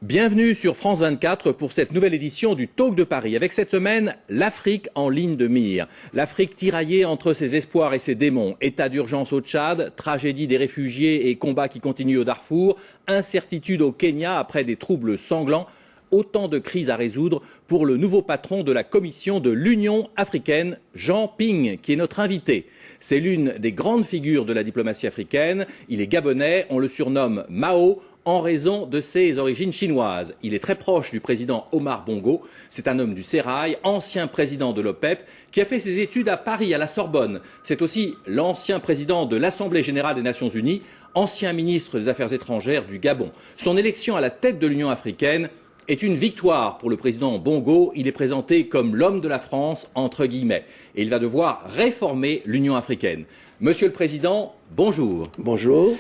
Bienvenue sur France 24 pour cette nouvelle édition du Talk de Paris. Avec cette semaine, l'Afrique en ligne de mire. L'Afrique tiraillée entre ses espoirs et ses démons. État d'urgence au Tchad, tragédie des réfugiés et combats qui continuent au Darfour, incertitude au Kenya après des troubles sanglants. Autant de crises à résoudre pour le nouveau patron de la Commission de l'Union africaine, Jean Ping, qui est notre invité. C'est l'une des grandes figures de la diplomatie africaine. Il est gabonais, on le surnomme Mao, en raison de ses origines chinoises. Il est très proche du président Omar Bongo. C'est un homme du sérail, ancien président de l'OPEP, qui a fait ses études à Paris, à la Sorbonne. C'est aussi l'ancien président de l'Assemblée générale des Nations unies, ancien ministre des Affaires étrangères du Gabon. Son élection à la tête de l'Union africaine est une victoire pour le président Bongo. Il est présenté comme l'homme de la France, entre guillemets. Et il va devoir réformer l'Union africaine. Monsieur le Président, bonjour. Bonjour.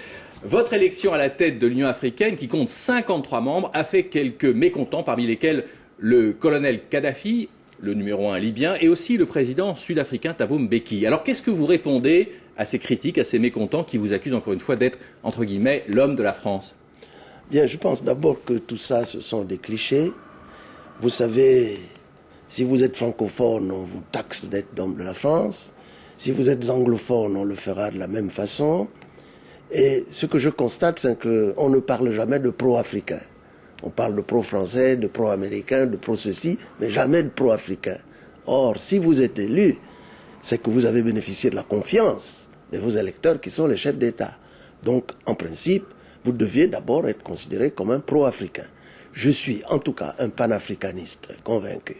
Votre élection à la tête de l'Union africaine, qui compte 53 membres, a fait quelques mécontents, parmi lesquels le colonel Kadhafi, le numéro 1 libyen, et aussi le président sud-africain Thabo Mbeki. Alors qu'est-ce que vous répondez à ces critiques, à ces mécontents qui vous accusent encore une fois d'être, entre guillemets, l'homme de la France? Bien, je pense d'abord que tout ça, ce sont des clichés. Vous savez, si vous êtes francophone, on vous taxe d'être l'homme de la France. Si vous êtes anglophone, on le fera de la même façon. Et ce que je constate, c'est qu'on ne parle jamais de pro-africain. On parle de pro-français, de pro-américain, de pro-ceci, mais jamais de pro-africain. Or, si vous êtes élu, c'est que vous avez bénéficié de la confiance de vos électeurs qui sont les chefs d'État. Donc, en principe, vous deviez d'abord être considéré comme un pro-africain. Je suis en tout cas un panafricaniste convaincu.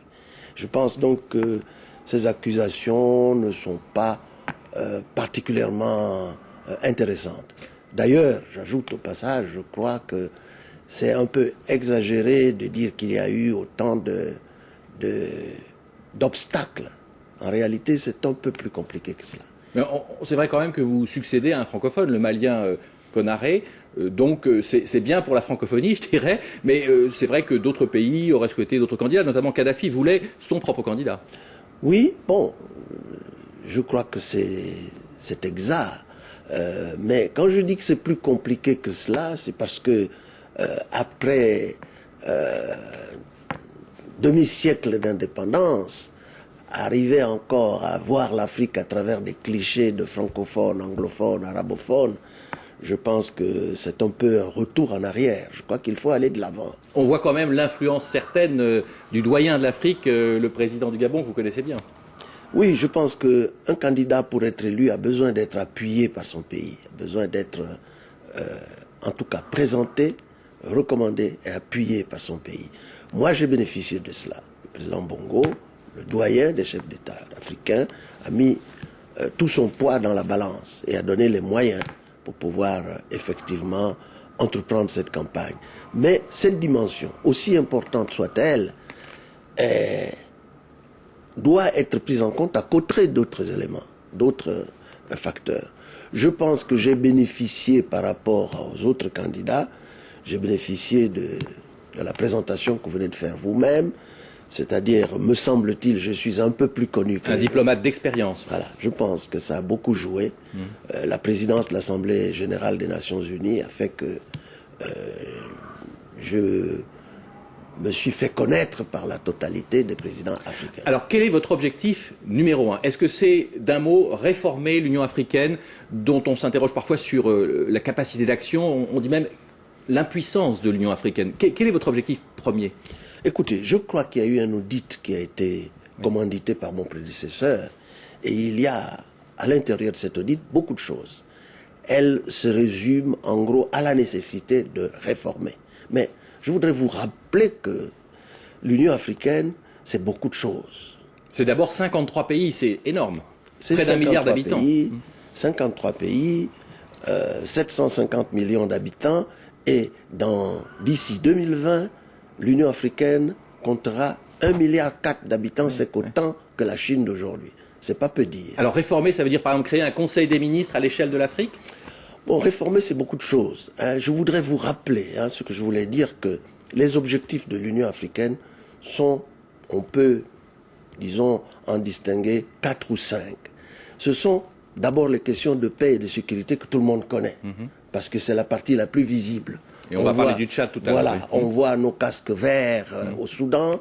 Je pense donc que ces accusations ne sont pas particulièrement intéressantes. D'ailleurs, j'ajoute au passage, je crois que c'est un peu exagéré de dire qu'il y a eu autant d'obstacles. En réalité, c'est un peu plus compliqué que cela. Mais c'est vrai quand même que vous succédez à un francophone, le Malien Konaré. Donc c'est bien pour la francophonie, je dirais, mais c'est vrai que d'autres pays auraient souhaité d'autres candidats, notamment Kadhafi voulait son propre candidat. Oui, bon, je crois que c'est exact. Mais quand je dis que c'est plus compliqué que cela, c'est parce que après demi-siècle d'indépendance, arriver encore à voir l'Afrique à travers des clichés de francophones, anglophones, arabophones, je pense que c'est un peu un retour en arrière. Je crois qu'il faut aller de l'avant. On voit quand même l'influence certaine du doyen de l'Afrique, le président du Gabon, que vous connaissez bien. Oui, je pense qu'un candidat pour être élu a besoin d'être appuyé par son pays, a besoin d'être en tout cas présenté, recommandé et appuyé par son pays. Moi, j'ai bénéficié de cela. Le président Bongo, le doyen des chefs d'État africains, a mis tout son poids dans la balance et a donné les moyens pour pouvoir effectivement entreprendre cette campagne. Mais cette dimension, aussi importante soit-elle, doit être prise en compte à côté d'autres éléments, d'autres facteurs. Je pense que j'ai bénéficié par rapport aux autres candidats, j'ai bénéficié de la présentation que vous venez de faire vous-même, c'est-à-dire, me semble-t-il, je suis un peu plus connu que... Un diplomate d'expérience. Voilà, je pense que ça a beaucoup joué. La présidence de l'Assemblée générale des Nations unies a fait que je me suis fait connaître par la totalité des présidents africains. Alors, quel est votre objectif numéro 1? Est-ce que c'est, d'un mot, réformer l'Union africaine, dont on s'interroge parfois sur la capacité d'action, on dit même l'impuissance de l'Union africaine? Quel est votre objectif premier? Écoutez, je crois qu'il y a eu un audit qui a été commandité par mon prédécesseur, et il y a à l'intérieur de cet audit beaucoup de choses. Elle se résume en gros à la nécessité de réformer. Mais je voudrais vous rappeler que l'Union africaine, c'est beaucoup de choses. C'est d'abord 53 pays, c'est énorme. Près d'1 milliard d'habitants. 53 pays, 750 millions d'habitants, et d'ici 2020, l'Union africaine comptera 1,4 milliard d'habitants, c'est autant que la Chine d'aujourd'hui. C'est pas peu dire. Alors réformer, ça veut dire par exemple créer un conseil des ministres à l'échelle de l'Afrique? Bon, réformer, c'est beaucoup de choses. Je voudrais vous rappeler ce que je voulais dire, que les objectifs de l'Union africaine sont, on peut, disons, en distinguer 4 ou 5. Ce sont d'abord les questions de paix et de sécurité que tout le monde connaît, parce que c'est la partie la plus visible. Et on va parler du Tchad tout à l'heure. Voilà, Oui. on voit nos casques verts au Soudan,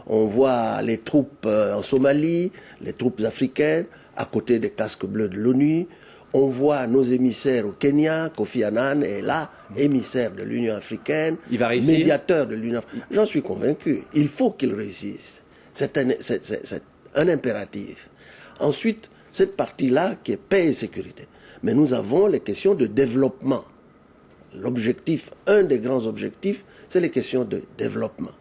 on voit les troupes en Somalie, les troupes africaines, à côté des casques bleus de l'ONU. On voit nos émissaires au Kenya, Kofi Annan est là, émissaire de l'Union africaine, Il va réussir. médiateur de l'Union africaine. J'en suis convaincu, il faut qu'il réussisse. C'est un impératif. Ensuite, cette partie-là qui est paix et sécurité. Mais nous avons les questions de développement. L'objectif, un des grands objectifs, c'est les questions de développement.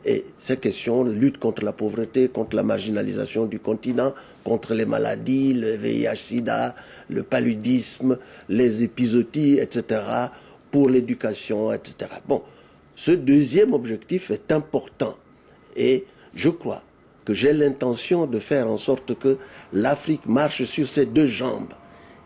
Et ces questions, lutte contre la pauvreté, contre la marginalisation du continent, contre les maladies, le VIH-Sida, le paludisme, les épizooties, etc., pour l'éducation, etc. Bon, ce deuxième objectif est important. Et je crois que j'ai l'intention de faire en sorte que l'Afrique marche sur ses deux jambes.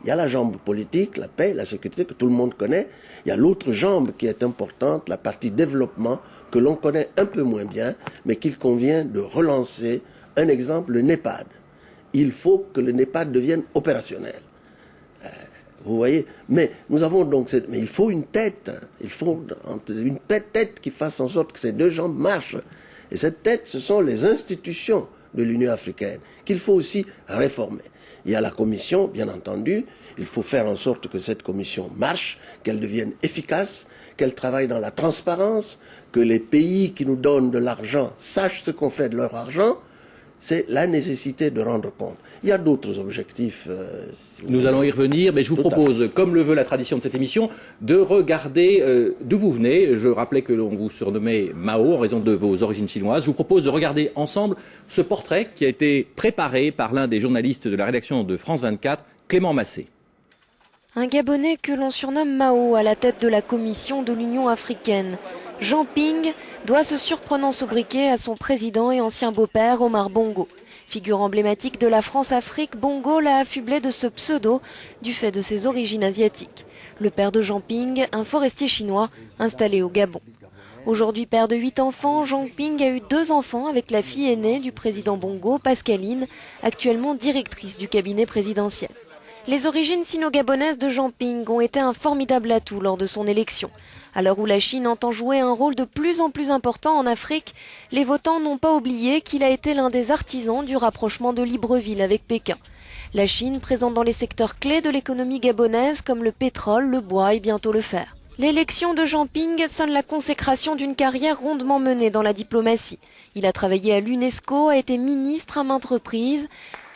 Il y a la jambe politique, la paix, la sécurité que tout le monde connaît. Il y a l'autre jambe qui est importante, la partie développement, que l'on connaît un peu moins bien, mais qu'il convient de relancer. Un exemple, le NEPAD. Il faut que le NEPAD devienne opérationnel. Vous voyez? Mais nous avons donc... Mais il faut une tête. Il faut une tête qui fasse en sorte que ces deux jambes marchent. Et cette tête, ce sont les institutions de l'Union africaine qu'il faut aussi réformer. Il y a la commission, bien entendu. Il faut faire en sorte que cette commission marche, qu'elle devienne efficace, qu'elle travaille dans la transparence, que les pays qui nous donnent de l'argent sachent ce qu'on fait de leur argent. C'est la nécessité de rendre compte. Il y a d'autres objectifs. Nous allons y revenir, mais je vous propose, comme le veut la tradition de cette émission, de regarder d'où vous venez. Je rappelais que l'on vous surnommait Mao en raison de vos origines chinoises. Je vous propose de regarder ensemble ce portrait qui a été préparé par l'un des journalistes de la rédaction de France 24, Clément Massé. Un Gabonais que l'on surnomme Mao à la tête de la commission de l'Union africaine. Jean Ping doit ce surprenant sobriquet à son président et ancien beau-père Omar Bongo. Figure emblématique de la France-Afrique, Bongo l'a affublé de ce pseudo du fait de ses origines asiatiques. Le père de Jean Ping, un forestier chinois installé au Gabon. Aujourd'hui père de 8 enfants, Jean Ping a eu 2 enfants avec la fille aînée du président Bongo, Pascaline, actuellement directrice du cabinet présidentiel. Les origines sino-gabonaises de Jean Ping ont été un formidable atout lors de son élection. À l'heure où la Chine entend jouer un rôle de plus en plus important en Afrique, les votants n'ont pas oublié qu'il a été l'un des artisans du rapprochement de Libreville avec Pékin. La Chine présente dans les secteurs clés de l'économie gabonaise comme le pétrole, le bois et bientôt le fer. L'élection de Jean Ping sonne la consécration d'une carrière rondement menée dans la diplomatie. Il a travaillé à l'UNESCO, a été ministre à maintes reprises,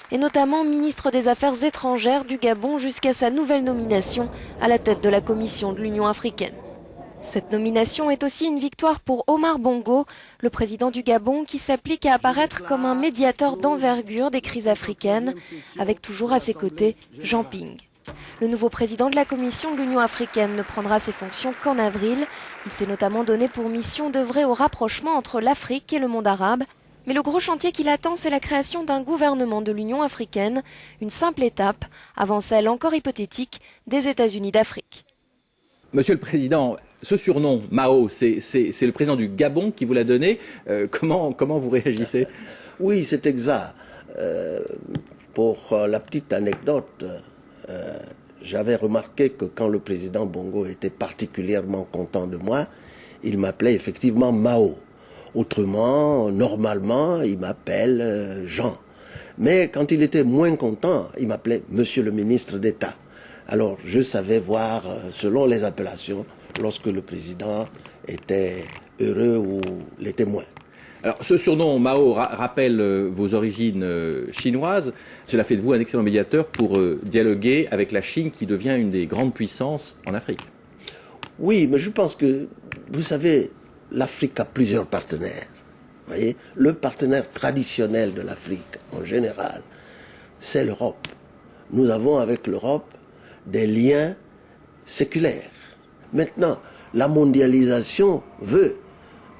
et notamment ministre des Affaires étrangères du Gabon jusqu'à sa nouvelle nomination à la tête de la Commission de l'Union africaine. Cette nomination est aussi une victoire pour Omar Bongo, le président du Gabon, qui s'applique à apparaître comme un médiateur d'envergure des crises africaines, avec toujours à ses côtés Jean Ping. Le nouveau président de la Commission de l'Union africaine ne prendra ses fonctions qu'en avril. Il s'est notamment donné pour mission d'œuvrer au rapprochement entre l'Afrique et le monde arabe. Mais le gros chantier qui l'attend, c'est la création d'un gouvernement de l'Union africaine, une simple étape, avant celle encore hypothétique des États-Unis d'Afrique. Monsieur le Président, ce surnom, Mao, c'est le président du Gabon qui vous l'a donné. Comment vous réagissez? Oui, c'est exact. Pour la petite anecdote, j'avais remarqué que quand le président Bongo était particulièrement content de moi, il m'appelait effectivement Mao. Autrement, normalement, il m'appelle Jean. Mais quand il était moins content, il m'appelait Monsieur le ministre d'État. Alors, je savais voir, selon les appellations, lorsque le président était heureux ou l'était moins. Alors, ce surnom Mao rappelle vos origines chinoises. Cela fait de vous un excellent médiateur pour dialoguer avec la Chine qui devient une des grandes puissances en Afrique. Oui, mais je pense que, vous savez, l'Afrique a plusieurs partenaires. Vous voyez, le partenaire traditionnel de l'Afrique, en général, c'est l'Europe. Nous avons avec l'Europe des liens séculaires. Maintenant, la mondialisation veut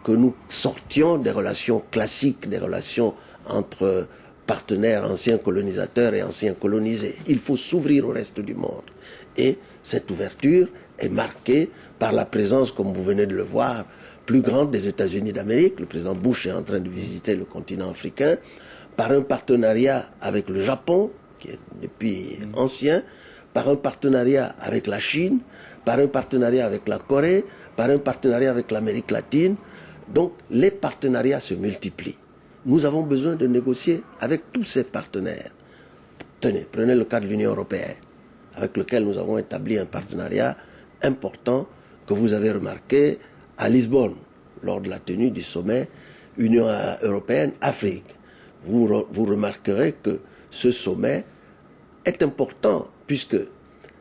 que nous sortions des relations classiques, des relations entre partenaires anciens colonisateurs et anciens colonisés. Il faut s'ouvrir au reste du monde. Et cette ouverture est marquée par la présence, comme vous venez de le voir, plus grande des États-Unis d'Amérique. Le président Bush est en train de visiter le continent africain, par un partenariat avec le Japon, qui est depuis ancien, par un partenariat avec la Chine, par un partenariat avec la Corée, par un partenariat avec l'Amérique latine. Donc les partenariats se multiplient. Nous avons besoin de négocier avec tous ces partenaires. Tenez, prenez le cas de l'Union européenne, avec lequel nous avons établi un partenariat important que vous avez remarqué à Lisbonne, lors de la tenue du sommet Union européenne-Afrique. Vous remarquerez que ce sommet est important, puisque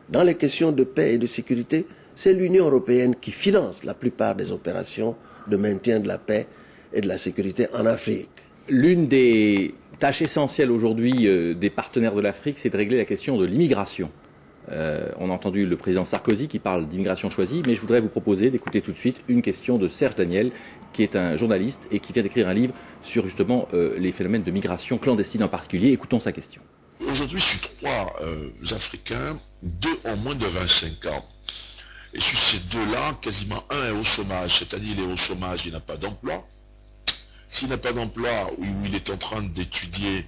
dans les questions de paix et de sécurité, c'est l'Union européenne qui finance la plupart des opérations de maintien de la paix et de la sécurité en Afrique. L'une des tâches essentielles aujourd'hui des partenaires de l'Afrique, c'est de régler la question de l'immigration. On a entendu le président Sarkozy qui parle d'immigration choisie, mais je voudrais vous proposer d'écouter tout de suite une question de Serge Daniel, qui est un journaliste et qui vient d'écrire un livre sur justement les phénomènes de migration clandestine en particulier. Écoutons sa question. Aujourd'hui, sur 3 Africains, 2 ont moins de 25 ans. Et sur ces 2-là, quasiment un est au chômage, c'est-à-dire il est au chômage, il n'a pas d'emploi. S'il n'a pas d'emploi, ou il est en train d'étudier,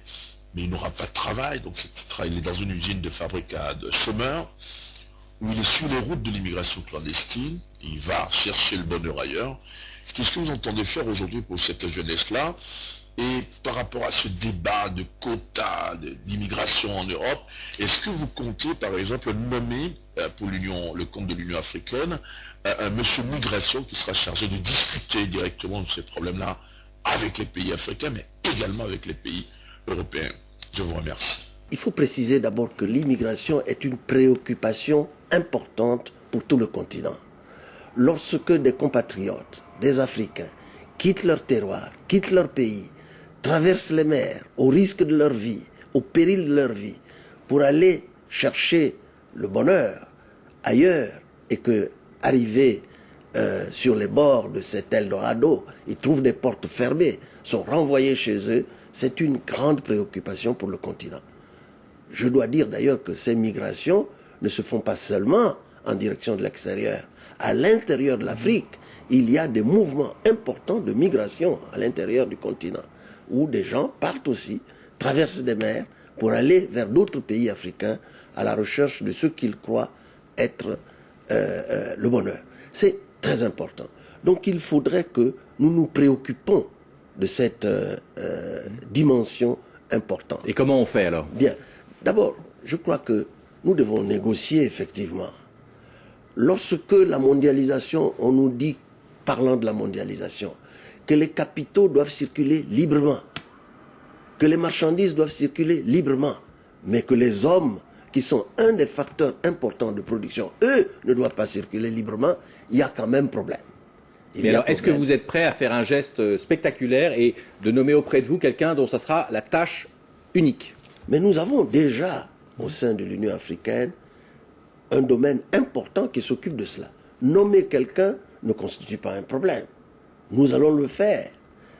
mais il n'aura pas de travail, donc il est dans une usine de fabricat de chômeurs, où il est sur les routes de l'immigration clandestine, il va chercher le bonheur ailleurs. Qu'est-ce que vous entendez faire aujourd'hui pour cette jeunesse-là? Et par rapport à ce débat de quotas d'immigration en Europe, est-ce que vous comptez par exemple nommer pour le compte de l'Union africaine un monsieur migration qui sera chargé de discuter directement de ces problèmes-là avec les pays africains, mais également avec les pays européens? Je vous remercie. Il faut préciser d'abord que l'immigration est une préoccupation importante pour tout le continent. Lorsque des compatriotes, des Africains, quittent leur terroir, quittent leur pays, traversent les mers au risque de leur vie, au péril de leur vie, pour aller chercher le bonheur ailleurs, et que, arrivés sur les bords de cet Eldorado, ils trouvent des portes fermées, sont renvoyés chez eux, c'est une grande préoccupation pour le continent. Je dois dire d'ailleurs que ces migrations ne se font pas seulement en direction de l'extérieur. À l'intérieur de l'Afrique, il y a des mouvements importants de migration à l'intérieur du continent, où des gens partent aussi, traversent des mers pour aller vers d'autres pays africains à la recherche de ce qu'ils croient être le bonheur. C'est très important. Donc il faudrait que nous nous préoccupions de cette dimension importante. Et comment on fait alors? Bien. D'abord, je crois que nous devons négocier effectivement. Lorsque la mondialisation, on nous dit, parlant de la mondialisation, que les capitaux doivent circuler librement, que les marchandises doivent circuler librement, mais que les hommes, qui sont un des facteurs importants de production, eux, ne doivent pas circuler librement, il y a quand même problème. Mais alors, est-ce que vous êtes prêt à faire un geste spectaculaire et de nommer auprès de vous quelqu'un dont ça sera la tâche unique? Mais nous avons déjà, au sein de l'Union africaine, un domaine important qui s'occupe de cela. Nommer quelqu'un ne constitue pas un problème. Nous allons le faire.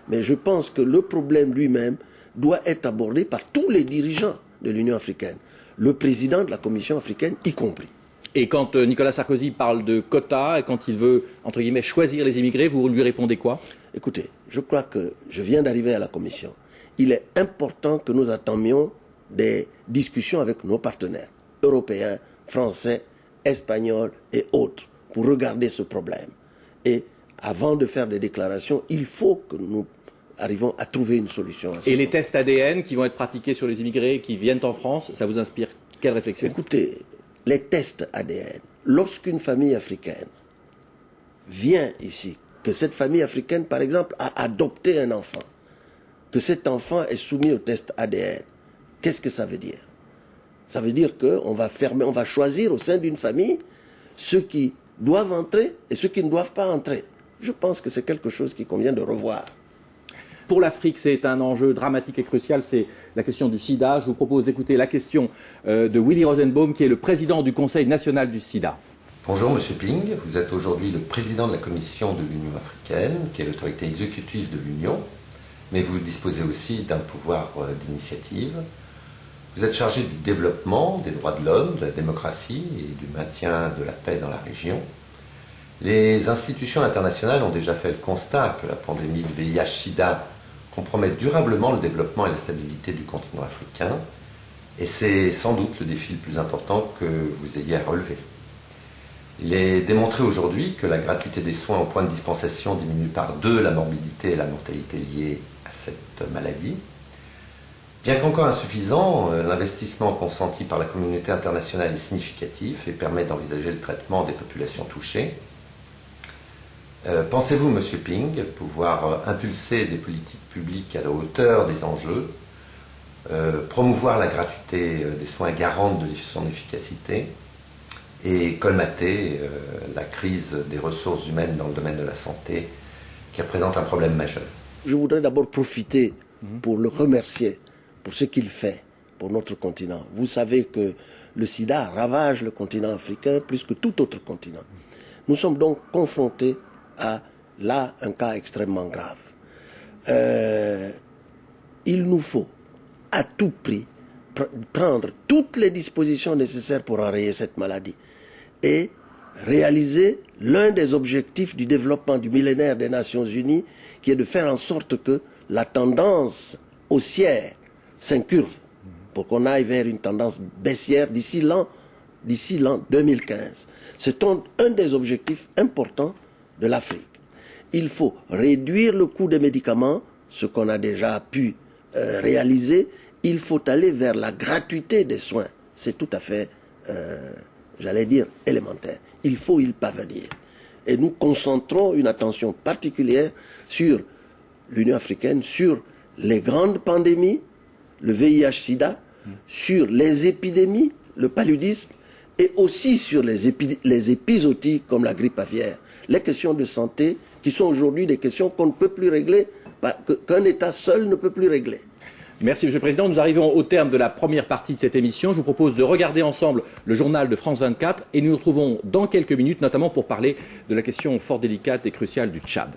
Mais je pense que le problème lui-même doit être abordé par tous les dirigeants de l'Union africaine, le président de la Commission africaine y compris. Et quand Nicolas Sarkozy parle de quotas et quand il veut, entre guillemets, choisir les immigrés, vous lui répondez quoi? Écoutez, je crois que je viens d'arriver à la Commission. Il est important que nous attamions des discussions avec nos partenaires européens, français, espagnols et autres pour regarder ce problème. Et avant de faire des déclarations, il faut que nous arrivons à trouver une solution. Et les tests ADN qui vont être pratiqués sur les immigrés qui viennent en France, ça vous inspire quelle réflexion? Écoutez, les tests ADN, lorsqu'une famille africaine vient ici, que cette famille africaine, par exemple, a adopté un enfant, que cet enfant est soumis au test ADN, qu'est-ce que ça veut dire? Ça veut dire qu'on va on va choisir au sein d'une famille ceux qui doivent entrer et ceux qui ne doivent pas entrer. Je pense que c'est quelque chose qu'il convient de revoir. Pour l'Afrique, c'est un enjeu dramatique et crucial, c'est la question du sida. Je vous propose d'écouter la question de Willy Rosenbaum, qui est le président du Conseil national du sida. Bonjour Monsieur Ping, vous êtes aujourd'hui le président de la Commission de l'Union africaine, qui est l'autorité exécutive de l'Union, mais vous disposez aussi d'un pouvoir d'initiative. Vous êtes chargé du développement des droits de l'homme, de la démocratie et du maintien de la paix dans la région. Les institutions internationales ont déjà fait le constat que la pandémie de VIH-Sida compromet durablement le développement et la stabilité du continent africain. Et c'est sans doute le défi le plus important que vous ayez à relever. Il est démontré aujourd'hui que la gratuité des soins au point de dispensation diminue par 2 la morbidité et la mortalité liées à cette maladie. Bien qu'encore insuffisant, l'investissement consenti par la communauté internationale est significatif et permet d'envisager le traitement des populations touchées. Pensez-vous, Monsieur Ping, pouvoir impulser des politiques publiques à la hauteur des enjeux, promouvoir la gratuité des soins garante de son efficacité et colmater la crise des ressources humaines dans le domaine de la santé qui représente un problème majeur? Je voudrais d'abord profiter pour le remercier pour ce qu'il fait pour notre continent. Vous savez que le sida ravage le continent africain plus que tout autre continent. Nous sommes donc confrontés à, là, un cas extrêmement grave. Il nous faut, à tout prix, prendre toutes les dispositions nécessaires pour enrayer cette maladie et réaliser l'un des objectifs du développement du millénaire des Nations Unies, qui est de faire en sorte que la tendance haussière s'incurve pour qu'on aille vers une tendance baissière d'ici l'an 2015. C'est un des objectifs importants de l'Afrique. Il faut réduire le coût des médicaments, ce qu'on a déjà pu réaliser. Il faut aller vers la gratuité des soins. C'est tout à fait, j'allais dire, élémentaire. Il faut y parvenir. Et nous concentrons une attention particulière sur l'Union africaine, sur les grandes pandémies, le VIH-Sida, sur les épidémies, le paludisme, et aussi sur les épizooties comme la grippe aviaire. Les questions de santé qui sont aujourd'hui des questions qu'on ne peut plus régler, qu'un État seul ne peut plus régler. Merci Monsieur le Président. Nous arrivons au terme de la première partie de cette émission. Je vous propose de regarder ensemble le journal de France 24 et nous nous retrouvons dans quelques minutes, notamment pour parler de la question fort délicate et cruciale du Tchad.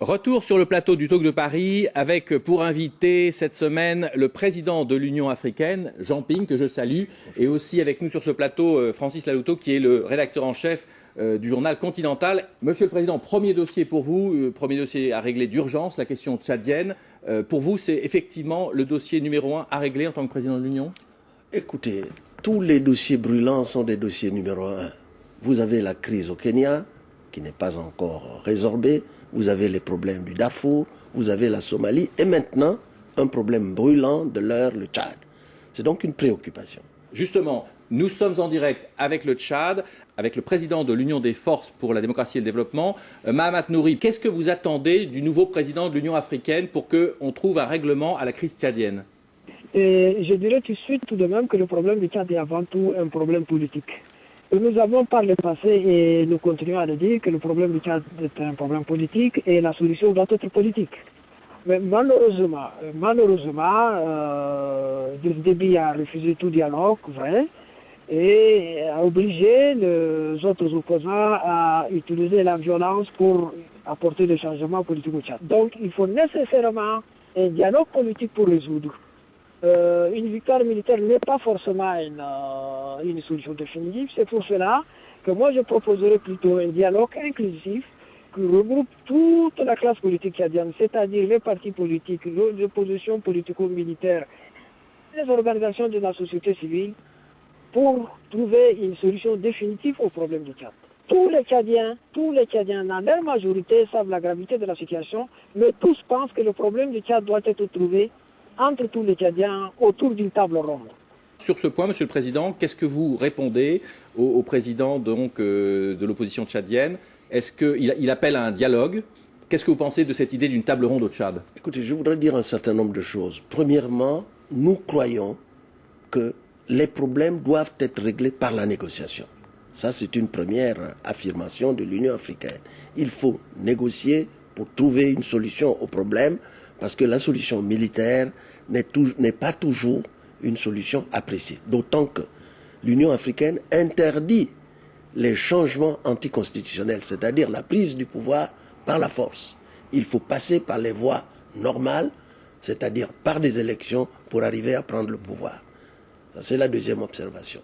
Retour sur le plateau du Talk de Paris avec pour invité cette semaine le président de l'Union africaine, Jean Ping, que je salue, et aussi avec nous sur ce plateau Francis Lalouto, qui est le rédacteur en chef du journal Continental. Monsieur le Président, premier dossier pour vous, premier dossier à régler d'urgence, la question tchadienne. Pour vous, c'est effectivement le dossier numéro 1 à régler en tant que président de l'Union? Écoutez, tous les dossiers brûlants sont des dossiers numéro 1. Vous avez la crise au Kenya, qui n'est pas encore résorbée. Vous avez les problèmes du Darfour, vous avez la Somalie, et maintenant, un problème brûlant de l'heure, le Tchad. C'est donc une préoccupation. Justement, nous sommes en direct avec le Tchad, avec le président de l'Union des forces pour la démocratie et le développement, Mahamat Nouri. Qu'est-ce que vous attendez du nouveau président de l'Union africaine pour qu'on trouve un règlement à la crise tchadienne? Je dirais tout de suite tout de même que le problème du Tchad est avant tout un problème politique. Nous avons par le passé, et nous continuons à le dire, que le problème du Tchad est un problème politique et la solution doit être politique. Mais malheureusement, Déby a refusé tout dialogue, vrai, et a obligé les autres opposants à utiliser la violence pour apporter des changements politiques au Tchad. Donc il faut nécessairement un dialogue politique pour résoudre. Une victoire militaire n'est pas forcément une solution définitive. C'est pour cela que moi je proposerais plutôt un dialogue inclusif qui regroupe toute la classe politique tchadienne, c'est-à-dire les partis politiques, les oppositions politico-militaires, les organisations de la société civile, pour trouver une solution définitive au problème du Tchad. Tous les Tchadiens, dans leur majorité, savent la gravité de la situation, mais tous pensent que le problème du Tchad doit être trouvé entre tous les Tchadiens autour d'une table ronde. Sur ce point, Monsieur le Président, qu'est-ce que vous répondez au président donc, de l'opposition tchadienne? Est-ce qu'il appelle à un dialogue? Qu'est-ce que vous pensez de cette idée d'une table ronde au Tchad? Écoutez, je voudrais dire un certain nombre de choses. Premièrement, nous croyons que les problèmes doivent être réglés par la négociation. Ça, c'est une première affirmation de l'Union africaine. Il faut négocier pour trouver une solution au problème, parce que la solution militaire n'est pas toujours une solution appréciée. D'autant que l'Union africaine interdit les changements anticonstitutionnels, c'est-à-dire la prise du pouvoir par la force. Il faut passer par les voies normales, c'est-à-dire par des élections pour arriver à prendre le pouvoir. Ça, c'est la deuxième observation.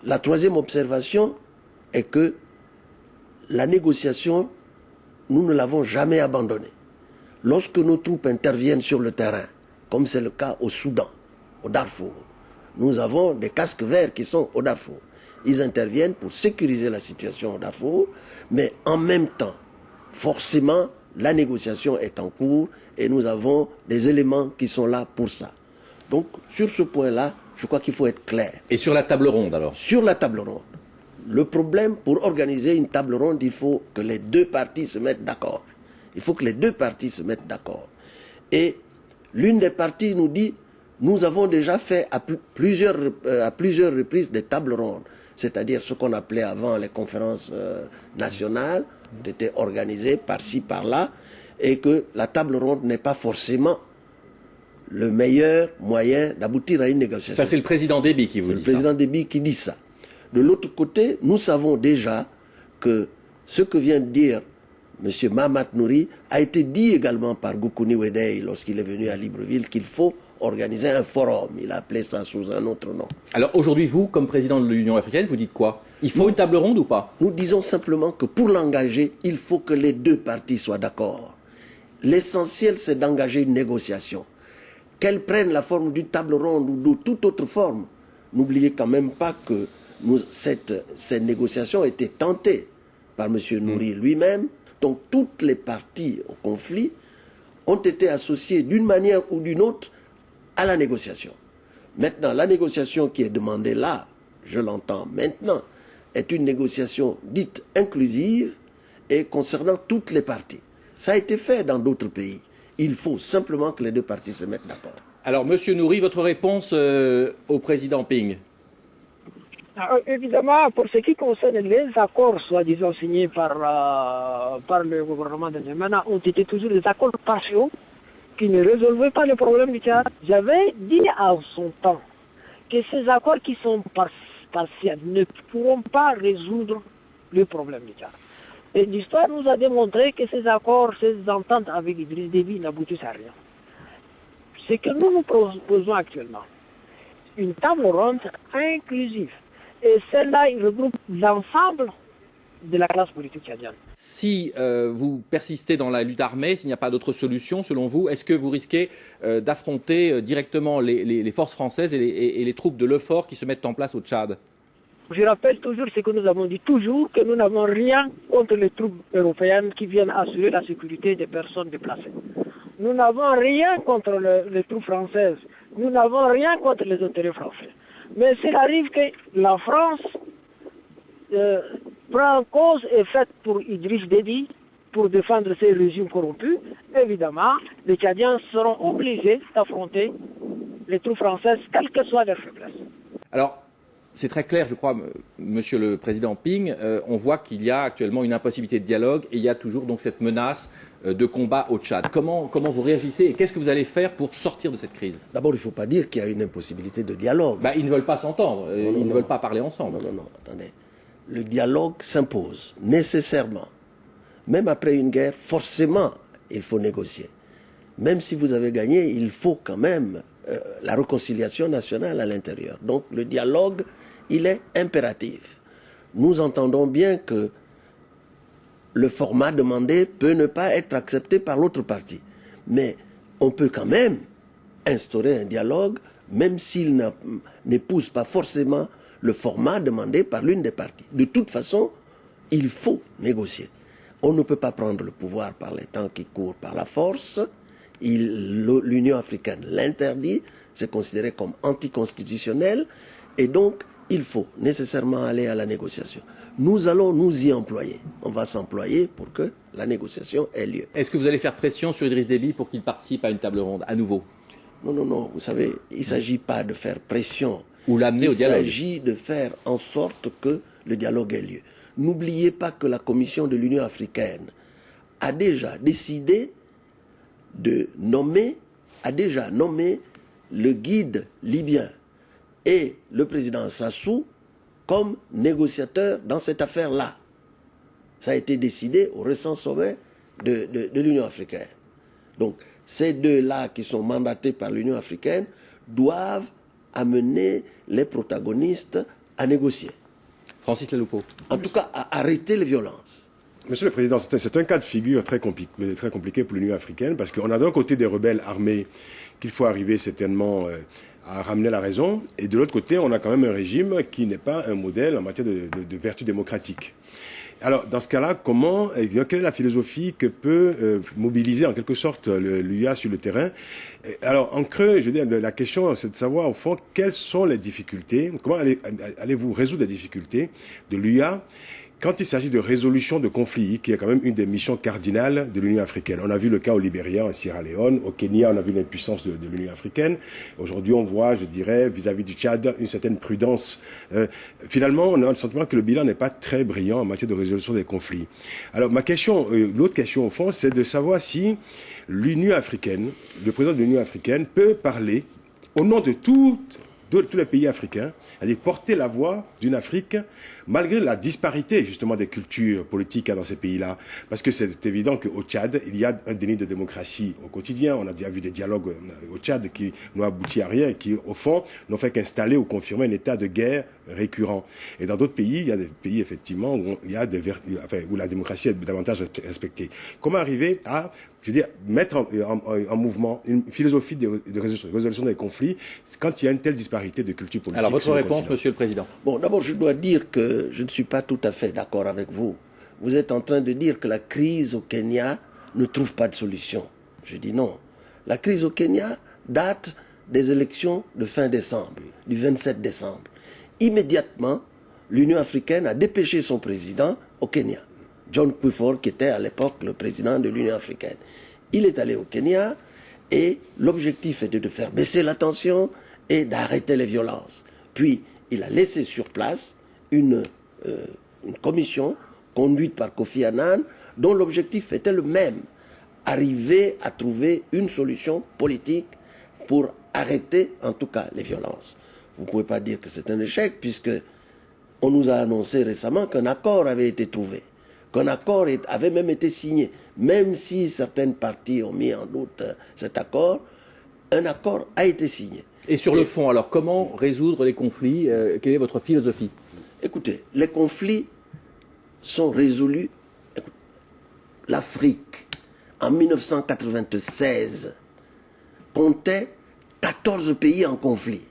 La troisième observation est que la négociation, nous ne l'avons jamais abandonnée. Lorsque nos troupes interviennent sur le terrain, comme c'est le cas au Soudan, au Darfour, nous avons des casques verts qui sont au Darfour. Ils interviennent pour sécuriser la situation au Darfour, mais en même temps, forcément, la négociation est en cours et nous avons des éléments qui sont là pour ça. Donc, sur ce point-là, je crois qu'il faut être clair. Et sur la table ronde, alors? Sur la table ronde, le problème, pour organiser une table ronde, il faut que les deux parties se mettent d'accord. Il faut que les deux parties se mettent d'accord. Et l'une des parties nous dit, nous avons déjà fait à plusieurs reprises des tables rondes, c'est-à-dire ce qu'on appelait avant les conférences nationales, ont été organisées par-ci, par-là, et que la table ronde n'est pas forcément le meilleur moyen d'aboutir à une négociation. Ça, c'est le président Déby qui vous dit ça. C'est le président Déby qui dit ça. De l'autre côté, nous savons déjà que ce que vient de dire M. Mahamat Nouri a été dit également par Goukouni Wedei lorsqu'il est venu à Libreville qu'il faut organiser un forum. Il a appelé ça sous un autre nom. Alors aujourd'hui, vous, comme président de l'Union africaine, vous dites quoi? Il faut une table ronde ou pas? Nous disons simplement que pour l'engager, il faut que les deux parties soient d'accord. L'essentiel, c'est d'engager une négociation. Qu'elle prenne la forme d'une table ronde ou de toute autre forme. N'oubliez quand même pas que cette négociation a été tentée par M. Nouri lui-même. Donc toutes les parties au conflit ont été associées d'une manière ou d'une autre à la négociation. Maintenant, la négociation qui est demandée là, je l'entends maintenant, est une négociation dite inclusive et concernant toutes les parties. Ça a été fait dans d'autres pays. Il faut simplement que les deux parties se mettent d'accord. Alors, M. Nouri, votre réponse au président Ping? Évidemment, pour ce qui concerne les accords, soi-disant signés par le gouvernement de N'Djamena, ont été toujours des accords partiaux qui ne résolvaient pas le problème du Tchad. J'avais dit à son temps que ces accords qui sont partiels ne pourront pas résoudre le problème du Tchad. Et l'histoire nous a démontré que ces accords, ces ententes avec Idriss Déby n'aboutissent à rien. Ce que nous nous proposons actuellement, une table ronde inclusive. Et celle-là, il regroupe l'ensemble de la classe politique tchadienne. Si vous persistez dans la lutte armée, s'il n'y a pas d'autre solution, selon vous, est-ce que vous risquez d'affronter directement les forces françaises et les troupes de l'EUFOR qui se mettent en place au Tchad? Je rappelle toujours ce que nous avons dit toujours, que nous n'avons rien contre les troupes européennes qui viennent assurer la sécurité des personnes déplacées. Nous n'avons rien contre les troupes françaises. Nous n'avons rien contre les intérêts français. Mais s'il arrive que la France prend cause et faite pour Idriss Déby, pour défendre ces régimes corrompus, évidemment, les Tchadiens seront obligés d'affronter les troupes françaises, quelle que soit leur faiblesse. Alors, c'est très clair, je crois, Monsieur le Président Ping, on voit qu'il y a actuellement une impossibilité de dialogue et il y a toujours donc cette menace de combat au Tchad. Comment vous réagissez et qu'est-ce que vous allez faire pour sortir de cette crise? D'abord, il ne faut pas dire qu'il y a une impossibilité de dialogue. Ils ne veulent pas s'entendre, ils ne veulent pas parler ensemble. Non, attendez. Le dialogue s'impose nécessairement. Même après une guerre, forcément, il faut négocier. Même si vous avez gagné, il faut quand même la réconciliation nationale à l'intérieur. Donc le dialogue, il est impératif. Nous entendons bien que le format demandé peut ne pas être accepté par l'autre partie. Mais on peut quand même instaurer un dialogue, même s'il n'épouse pas forcément le format demandé par l'une des parties. De toute façon, il faut négocier. On ne peut pas prendre le pouvoir par les temps qui courent par la force. L'Union africaine l'interdit, c'est considéré comme anticonstitutionnel, et donc il faut nécessairement aller à la négociation. Nous allons nous y employer. On va s'employer pour que la négociation ait lieu. Est-ce que vous allez faire pression sur Idriss Déby pour qu'il participe à une table ronde à nouveau? Non. Vous savez, il ne s'agit pas de faire pression. Ou l'amener au dialogue. Il s'agit de faire en sorte que le dialogue ait lieu. N'oubliez pas que la Commission de l'Union africaine a déjà décidé a déjà nommé le guide libyen et le président Sassou comme négociateurs dans cette affaire-là. Ça a été décidé au récent sommet de l'Union africaine. Donc, ces deux-là qui sont mandatés par l'Union africaine doivent amener les protagonistes à négocier. Francis Leloupo. En tout cas, à arrêter les violences. Monsieur le Président, c'est un cas de figure très compliqué pour l'Union africaine, parce qu'on a d'un côté des rebelles armés qu'il faut arriver certainement à ramener la raison, et de l'autre côté, on a quand même un régime qui n'est pas un modèle en matière de vertu démocratique. Alors, dans ce cas-là, quelle est la philosophie que peut mobiliser en quelque sorte l'UA sur le terrain? Alors, en creux, je veux dire, la question, c'est de savoir, au fond, quelles sont les difficultés, comment allez-vous résoudre les difficultés de l'UA quand il s'agit de résolution de conflits, qui est quand même une des missions cardinales de l'Union africaine. On a vu le cas au Libéria, en Sierra Leone, au Kenya, on a vu l'impuissance de l'Union africaine. Aujourd'hui, on voit, je dirais, vis-à-vis du Tchad, une certaine prudence. Finalement, on a le sentiment que le bilan n'est pas très brillant en matière de résolution des conflits. Alors, l'autre question, au fond, c'est de savoir si l'Union africaine, le président de l'Union africaine, peut parler au nom de tous les pays africains, c'est-à-dire porter la voix d'une Afrique malgré la disparité justement des cultures politiques dans ces pays-là. Parce que c'est évident qu'au Tchad, il y a un déni de démocratie au quotidien. On a déjà vu des dialogues au Tchad qui n'ont abouti à rien et qui, au fond, n'ont fait qu'installer ou confirmer un état de guerre récurrent. Et dans d'autres pays, il y a des pays effectivement où, où la démocratie est davantage respectée. Comment arriver à, je veux dire, mettre en mouvement une philosophie de résolution des conflits quand il y a une telle disparité de culture politique? Alors, votre réponse, Monsieur le Président. Bon, d'abord, je dois dire que je ne suis pas tout à fait d'accord avec vous. Vous êtes en train de dire que la crise au Kenya ne trouve pas de solution. Je dis non. La crise au Kenya date des élections de fin décembre, du 27 décembre. Immédiatement, l'Union africaine a dépêché son président au Kenya, John Kufuor, qui était à l'époque le président de l'Union africaine. Il est allé au Kenya et l'objectif était de faire baisser la tension et d'arrêter les violences. Puis, il a laissé sur place une commission conduite par Kofi Annan, dont l'objectif était le même, arriver à trouver une solution politique pour arrêter en tout cas les violences. Vous ne pouvez pas dire que c'est un échec, puisque on nous a annoncé récemment qu'un accord avait été trouvé, qu'un accord avait même été signé, même si certaines parties ont mis en doute cet accord, un accord a été signé. Et sur le fond, alors, comment résoudre les conflits? Quelle est votre philosophie? Écoutez, les conflits sont résolus. L'Afrique, en 1996, comptait 14 pays en conflit.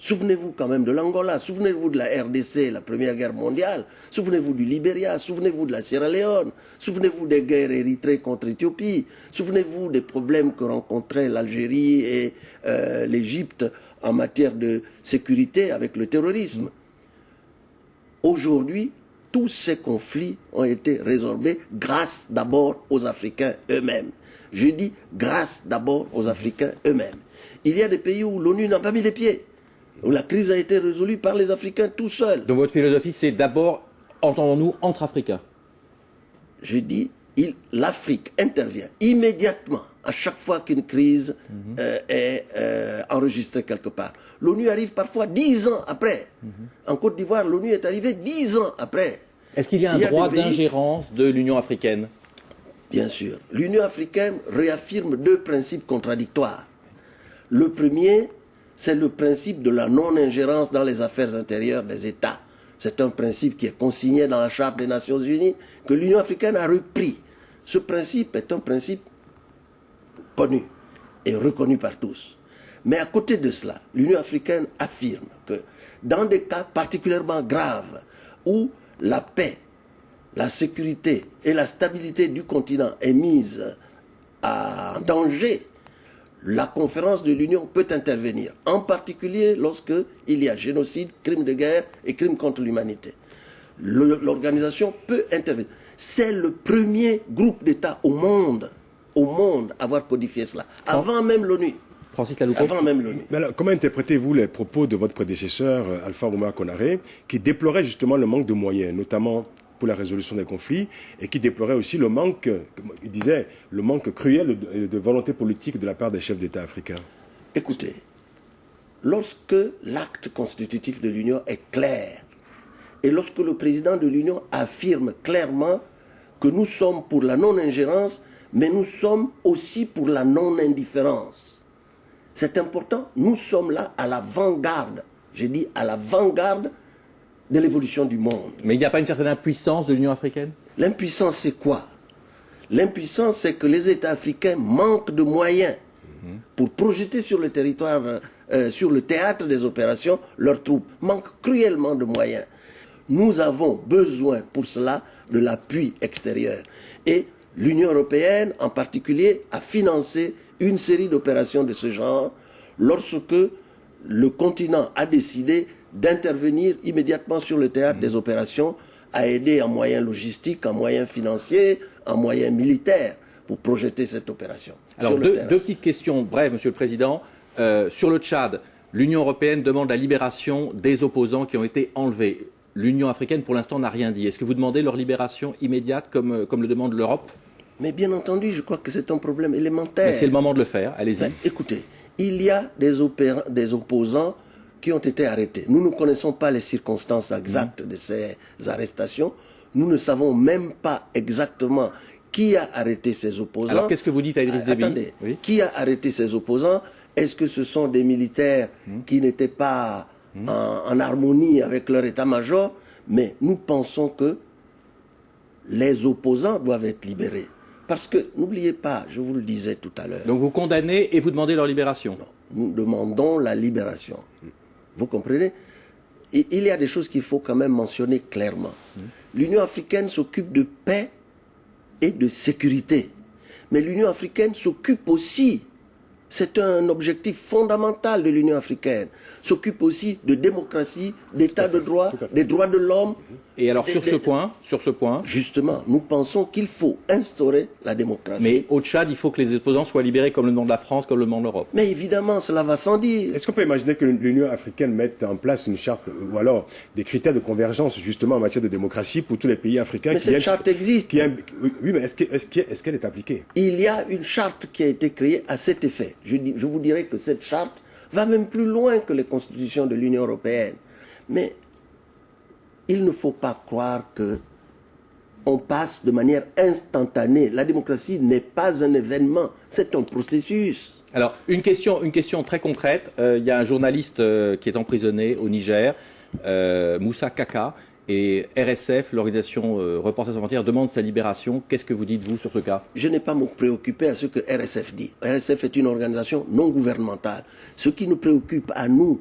Souvenez-vous quand même de l'Angola, souvenez-vous de la RDC, la Première Guerre mondiale, souvenez-vous du Libéria, souvenez-vous de la Sierra Leone, souvenez-vous des guerres Érythrée contre Éthiopie, souvenez-vous des problèmes que rencontraient l'Algérie et l'Égypte en matière de sécurité avec le terrorisme. Aujourd'hui, tous ces conflits ont été résorbés grâce d'abord aux Africains eux-mêmes. Je dis grâce d'abord aux Africains eux-mêmes. Il y a des pays où l'ONU n'a pas mis les pieds, où la crise a été résolue par les Africains tout seuls. Donc votre philosophie, c'est d'abord, entendons-nous, entre Africains. Je dis, l'Afrique intervient immédiatement à chaque fois qu'une crise est enregistrée quelque part. L'ONU arrive parfois 10 ans après. En Côte d'Ivoire, l'ONU est arrivée 10 ans après. Est-ce qu'il y a un droit d'ingérence de l'Union africaine? Bien sûr. L'Union africaine réaffirme 2 principes contradictoires. Le premier, c'est le principe de la non-ingérence dans les affaires intérieures des États. C'est un principe qui est consigné dans la Charte des Nations Unies, que l'Union africaine a repris. Ce principe est un principe connu et reconnu par tous. Mais à côté de cela, l'Union africaine affirme que dans des cas particulièrement graves où la paix, la sécurité et la stabilité du continent est mise en danger, la conférence de l'Union peut intervenir, en particulier lorsqu'il y a génocide, crime de guerre et crime contre l'humanité. L'organisation peut intervenir. C'est le premier groupe d'États au monde à avoir codifié cela, avant même l'ONU. Francis Laloupo. Avant même l'ONU. Comment interprétez-vous les propos de votre prédécesseur, Alpha Oumar Konaré, qui déplorait justement le manque de moyens, notamment pour la résolution des conflits, et qui déplorait aussi le manque, il disait, le manque cruel de volonté politique de la part des chefs d'État africains? Écoutez, lorsque l'acte constitutif de l'Union est clair, et lorsque le président de l'Union affirme clairement que nous sommes pour la non-ingérence, mais nous sommes aussi pour la non-indifférence. C'est important, nous sommes là à l'avant-garde, j'ai dit à l'avant-garde de l'évolution du monde. Mais il n'y a pas une certaine impuissance de l'Union africaine? L'impuissance, c'est quoi? L'impuissance, c'est que les États africains manquent de moyens pour projeter sur le territoire, sur le théâtre des opérations, leurs troupes. Manquent cruellement de moyens. Nous avons besoin pour cela de l'appui extérieur. Et l'Union européenne, en particulier, a financé une série d'opérations de ce genre lorsque le continent a décidé d'intervenir immédiatement sur le théâtre des opérations, à aider en moyens logistiques, en moyens financiers, en moyens militaires pour projeter cette opération. Alors deux petites questions brèves, Monsieur le Président. Sur le Tchad, l'Union européenne demande la libération des opposants qui ont été enlevés. L'Union africaine, pour l'instant, n'a rien dit. Est-ce que vous demandez leur libération immédiate, comme le demande l'Europe? Mais bien entendu, je crois que c'est un problème élémentaire. C'est le moment de le faire, allez-y. Ben, écoutez, il y a des opposants qui ont été arrêtés. Nous ne connaissons pas les circonstances exactes de ces arrestations. Nous ne savons même pas exactement qui a arrêté ces opposants. Alors qu'est-ce que vous dites à Idriss Déby? Attendez, qui a arrêté ces opposants? Est-ce que ce sont des militaires qui n'étaient pas en harmonie avec leur état-major? Mais nous pensons que les opposants doivent être libérés. Parce que, n'oubliez pas, je vous le disais tout à l'heure. Donc vous condamnez et vous demandez leur libération? Non, nous demandons la libération. Vous comprenez? Il y a des choses qu'il faut quand même mentionner clairement. L'Union africaine s'occupe de paix et de sécurité. Mais l'Union africaine s'occupe aussi, c'est un objectif fondamental de l'Union africaine, s'occupe aussi de démocratie, d'état de droit, des droits de l'homme. Et alors sur ce point, justement, nous pensons qu'il faut instaurer la démocratie. Mais au Tchad, il faut que les opposants soient libérés comme le demande la France, comme le demande l'Europe. Mais évidemment, cela va sans dire. Est-ce qu'on peut imaginer que l'Union africaine mette en place une charte ou alors des critères de convergence justement en matière de démocratie pour tous les pays africains? Mais cette charte existe. Oui, mais est-ce qu'elle est appliquée? Il y a une charte qui a été créée à cet effet. Je vous dirais que cette charte va même plus loin que les constitutions de l'Union européenne. Mais il ne faut pas croire que on passe de manière instantanée. La démocratie n'est pas un événement, c'est un processus. Alors, une question très concrète. Il y a un journaliste qui est emprisonné au Niger, Moussa Kaka, et RSF, l'organisation Reporters sans frontières, demande sa libération. Qu'est-ce que vous dites, vous, sur ce cas? Je n'ai pas à me préoccuper à ce que RSF dit. RSF est une organisation non gouvernementale. Ce qui nous préoccupe à nous,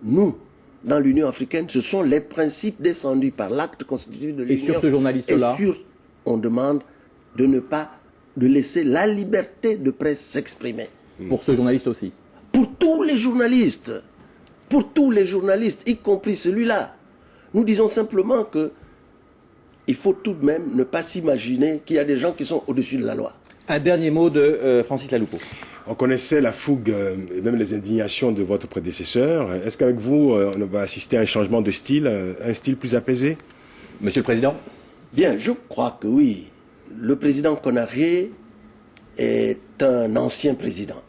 nous, dans l'Union africaine, ce sont les principes défendus par l'acte constitutif de l'Union. Et sur ce journaliste-là, on demande de laisser la liberté de presse s'exprimer. Pour ce journaliste aussi? Pour tous les journalistes, y compris celui-là. Nous disons simplement que il faut tout de même ne pas s'imaginer qu'il y a des gens qui sont au-dessus de la loi. Un dernier mot de Francis Laloupeau. On connaissait la fougue et même les indignations de votre prédécesseur. Est-ce qu'avec vous, on va assister à un changement de style, un style plus apaisé? Monsieur le Président? Bien, je crois que oui. Le président Konaré est un ancien président.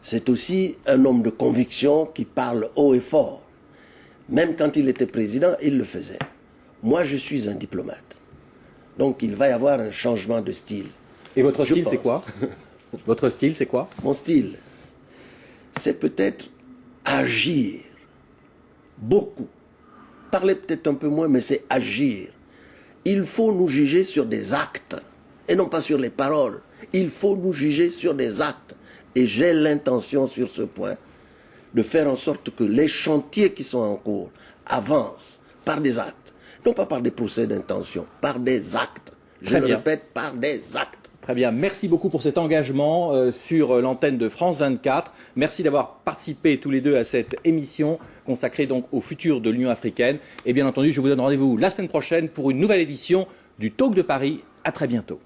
C'est aussi un homme de conviction qui parle haut et fort. Même quand il était président, il le faisait. Moi, je suis un diplomate. Donc, il va y avoir un changement de style. Et votre style, c'est quoi? Votre style, c'est quoi? Mon style, c'est peut-être agir beaucoup. Parler peut-être un peu moins, mais c'est agir. Il faut nous juger sur des actes, et non pas sur les paroles. Il faut nous juger sur des actes. Et j'ai l'intention sur ce point de faire en sorte que les chantiers qui sont en cours avancent par des actes. Non pas par des procès d'intention, par des actes. Je le répète, par des actes. Très bien, merci beaucoup pour cet engagement sur l'antenne de France 24. Merci d'avoir participé tous les deux à cette émission consacrée donc au futur de l'Union africaine. Et bien entendu, je vous donne rendez-vous la semaine prochaine pour une nouvelle édition du Talk de Paris. À très bientôt.